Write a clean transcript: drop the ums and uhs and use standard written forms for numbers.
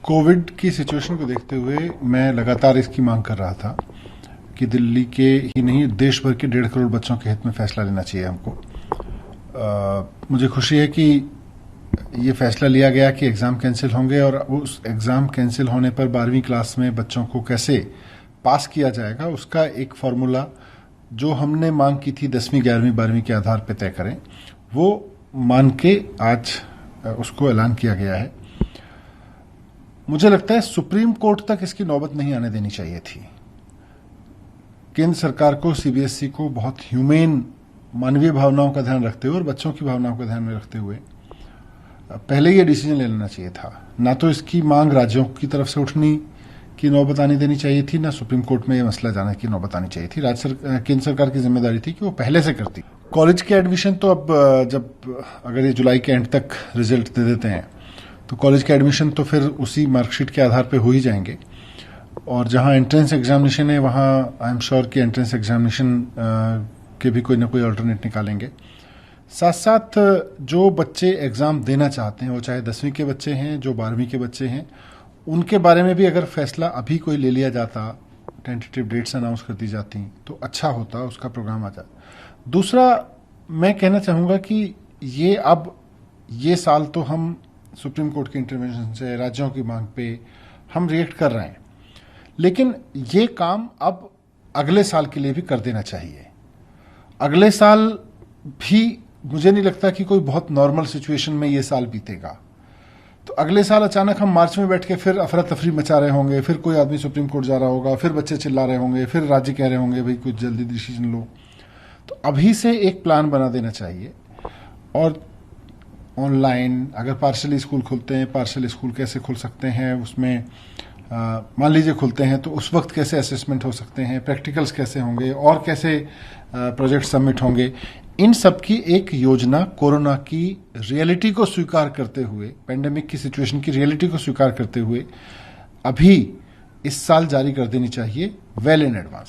Covid की situation को देखते हुए मैं लगातार इसकी मांग कर रहा था कि दिल्ली के ही नहीं देश भर के 1.5 करोड़ बच्चों के हित में फैसला लेना चाहिए हमको। मुझे खुशी है कि ये फैसला लिया गया कि एग्ज़ाम कैंसिल होंगे और उस एग्ज़ाम कैंसिल होने पर 12वीं क्लास में बच्चों को कैसे पास किया जाएगा उसका एक फार्मूला जो हमने मांग की थी 10वीं 11वीं 12वीं के आधार पर तय करें, वो मान के आज उसको ऐलान किया गया है। मुझे लगता है सुप्रीम कोर्ट तक इसकी नौबत नहीं आने देनी चाहिए थी। केंद्र सरकार को, सीबीएसई को बहुत ह्यूमेन मानवीय भावनाओं का ध्यान रखते हुए और बच्चों की भावनाओं का ध्यान में रखते हुए पहले ये डिसीजन ले लेना चाहिए था। ना तो इसकी मांग राज्यों की तरफ से उठने की नौबत आनी देनी चाहिए थी, ना सुप्रीम कोर्ट में ये मसला जाने की नौबत आनी चाहिए थी। केंद्र सरकार की जिम्मेदारी थी कि वो पहले से करती। कॉलेज के एडमिशन तो अब जब अगर ये जुलाई के एंड तक रिजल्ट दे देते हैं तो कॉलेज के एडमिशन तो फिर उसी मार्कशीट के आधार पे हो ही जाएंगे। और जहां एंट्रेंस एग्जामिनेशन है वहां आई एम श्योर कि एंट्रेंस एग्जामिनेशन के भी कोई ना कोई अल्टरनेट निकालेंगे। साथ साथ जो बच्चे एग्ज़ाम देना चाहते हैं, वो चाहे 10वीं के बच्चे हैं, जो 12वीं के बच्चे हैं, उनके बारे में भी अगर फैसला अभी कोई ले लिया जाता, टेंटेटिव डेट्स अनाउंस कर दी जाती तो अच्छा होता, उसका प्रोग्राम आ जाता। दूसरा मैं कहना चाहूँगा कि ये साल तो हम सुप्रीम कोर्ट के इंटरवेंशन से, राज्यों की मांग पे हम रिएक्ट कर रहे हैं, लेकिन ये काम अब अगले साल के लिए भी कर देना चाहिए। अगले साल भी मुझे नहीं लगता कि कोई बहुत नॉर्मल सिचुएशन में ये साल बीतेगा। तो अगले साल अचानक हम मार्च में बैठ के फिर अफरा तफरी मचा रहे होंगे, फिर कोई आदमी सुप्रीम कोर्ट जा रहा होगा, फिर बच्चे चिल्ला रहे होंगे, फिर राज्य कह रहे होंगे भाई कुछ जल्दी डिसीजन लो। तो अभी से एक प्लान बना देना चाहिए। और ऑनलाइन अगर पार्शली स्कूल खुलते हैं, पार्शल स्कूल कैसे खुल सकते हैं, उसमें मान लीजिए खुलते हैं तो उस वक्त कैसे असेसमेंट हो सकते हैं, प्रैक्टिकल्स कैसे होंगे और कैसे प्रोजेक्ट सबमिट होंगे, इन सब की एक योजना कोरोना की रियलिटी को स्वीकार करते हुए, पेंडेमिक की सिचुएशन की रियलिटी को स्वीकार करते हुए अभी इस साल जारी कर देनी चाहिए, वेल इन एडवांस।